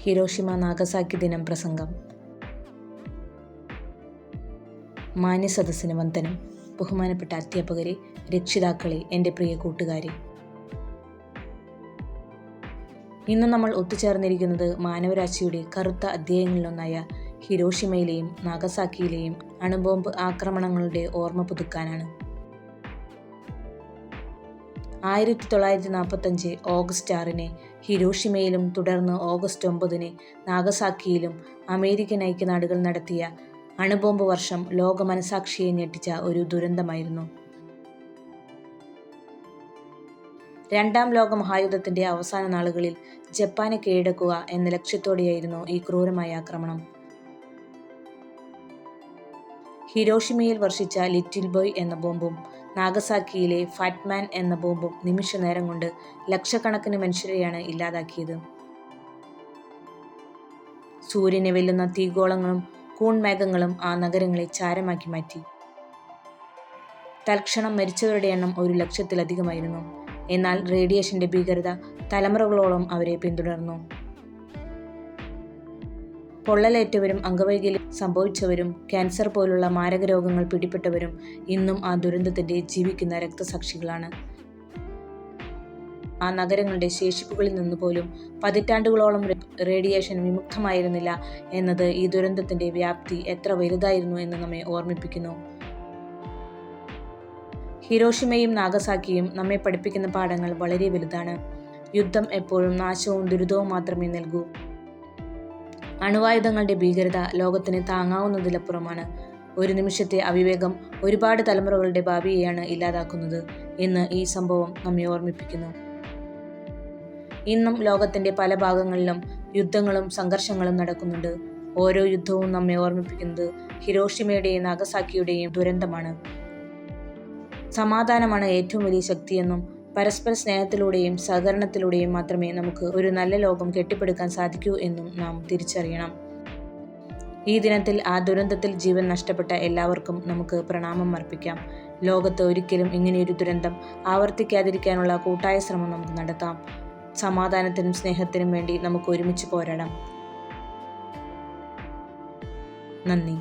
Hiroshima Nagasaki ദിനം പ്രസംഗം. മാന്യസദസ്സിന് വന്ദനം. ബഹുമാനപ്പെട്ട അധ്യാപകരെ, രക്ഷിതാക്കളെ, എൻ്റെ പ്രിയ കൂട്ടുകാരെ, ഇന്ന് നമ്മൾ ഒത്തുചേർന്നിരിക്കുന്നത് മാനവരാശിയുടെ കറുത്ത അധ്യായങ്ങളിലൊന്നായ ഹിരോഷിമയിലെയും നാഗസാക്കിയിലെയും അണുബോംബ് ആക്രമണങ്ങളുടെ ഓർമ്മ പുതുക്കാനാണ്. 1945 ഓഗസ്റ്റ് 6 ഹിരോഷിമയിലും തുടർന്ന് ഓഗസ്റ്റ് 9 നാഗസാക്കിയിലും അമേരിക്കൻ ഐക്യനാടുകൾ നടത്തിയ അണുബോംബ് വർഷം ലോക മനസാക്ഷിയെ ഞെട്ടിച്ച ഒരു ദുരന്തമായിരുന്നു. രണ്ടാം ലോക മഹായുദ്ധത്തിൻ്റെ അവസാന നാളുകളിൽ ജപ്പാനെ കീഴടക്കുക എന്ന ലക്ഷ്യത്തോടെയായിരുന്നു ഈ ക്രൂരമായ ആക്രമണം. ഹിരോഷിമയിൽ വർഷിച്ച ലിറ്റിൽ ബോയ് എന്ന ബോംബും നാഗസാക്കിയിലെ ഫാറ്റ്മാൻ എന്ന ബോംബും നിമിഷ നേരം കൊണ്ട് ലക്ഷക്കണക്കിന് മനുഷ്യരെയാണ് ഇല്ലാതാക്കിയത്. സൂര്യനെ വെല്ലുന്ന തീഗോളങ്ങളും കൂൺമേഘങ്ങളും ആ നഗരങ്ങളെ ചാരമാക്കി മാറ്റി. തൽക്ഷണം മരിച്ചവരുടെ എണ്ണം 100,000-ലധികമായിരുന്നു. എന്നാൽ റേഡിയേഷന്റെ ഭീകരത തലമുറകളോളം അവരെ പിന്തുടർന്നു. പൊള്ളലേറ്റവരും അംഗവൈകല്യം സംഭവിച്ചവരും ക്യാൻസർ പോലുള്ള മാരക രോഗങ്ങൾ പിടിപെട്ടവരും ഇന്നും ആ ദുരന്തത്തിന്റെ ജീവിക്കുന്ന രക്തസാക്ഷികളാണ്. ആ നഗരങ്ങളുടെ ശേഷിപ്പുകളിൽ നിന്നുപോലും പതിറ്റാണ്ടുകളോളം റേഡിയേഷൻ വിമുക്തമായിരുന്നില്ല എന്നത് ഈ ദുരന്തത്തിന്റെ വ്യാപ്തി എത്ര വലുതായിരുന്നു എന്ന് നമ്മെ ഓർമ്മിപ്പിക്കുന്നു. ഹിരോഷിമയും നാഗസാക്കിയും നമ്മെ പഠിപ്പിക്കുന്ന പാഠങ്ങൾ വളരെ വലുതാണ്. യുദ്ധം എപ്പോഴും നാശവും ദുരിതവും മാത്രമേ നൽകൂ. അണുവായുധങ്ങളുടെ ഭീകരത ലോകത്തിന് താങ്ങാവുന്നതിലപ്പുറമാണ്. ഒരു നിമിഷത്തെ അവിവേകം ഒരുപാട് തലമുറകളുടെ ഭാവിയെയാണ് ഇല്ലാതാക്കുന്നത് എന്ന് ഈ സംഭവം നമ്മെ ഓർമ്മിപ്പിക്കുന്നു. ഇന്നും ലോകത്തിന്റെ പല ഭാഗങ്ങളിലും യുദ്ധങ്ങളും സംഘർഷങ്ങളും നടക്കുന്നുണ്ട്. ഓരോ യുദ്ധവും നമ്മെ ഓർമ്മിപ്പിക്കുന്നത് ഹിരോഷിമയുടെയും നാഗസാക്കിയുടെയും ദുരന്തമാണ്. സമാധാനമാണ് ഏറ്റവും വലിയ ശക്തിയെന്നും പരസ്പര സ്നേഹത്തിലൂടെയും സഹകരണത്തിലൂടെയും മാത്രമേ നമുക്ക് ഒരു നല്ല ലോകം കെട്ടിപ്പടുക്കാൻ സാധിക്കൂ എന്നും നാം തിരിച്ചറിയണം. ഈ ദിനത്തിൽ ആ ദുരന്തത്തിൽ ജീവൻ നഷ്ടപ്പെട്ട എല്ലാവർക്കും നമുക്ക് പ്രണാമം അർപ്പിക്കാം. ലോകത്ത് ഒരിക്കലും ഇങ്ങനെയൊരു ദുരന്തം ആവർത്തിക്കാതിരിക്കാനുള്ള കൂട്ടായ ശ്രമം നമുക്ക് നടത്താം. സമാധാനത്തിനും സ്നേഹത്തിനും വേണ്ടി നമുക്ക് ഒരുമിച്ച് പോരാടാം. നന്ദി.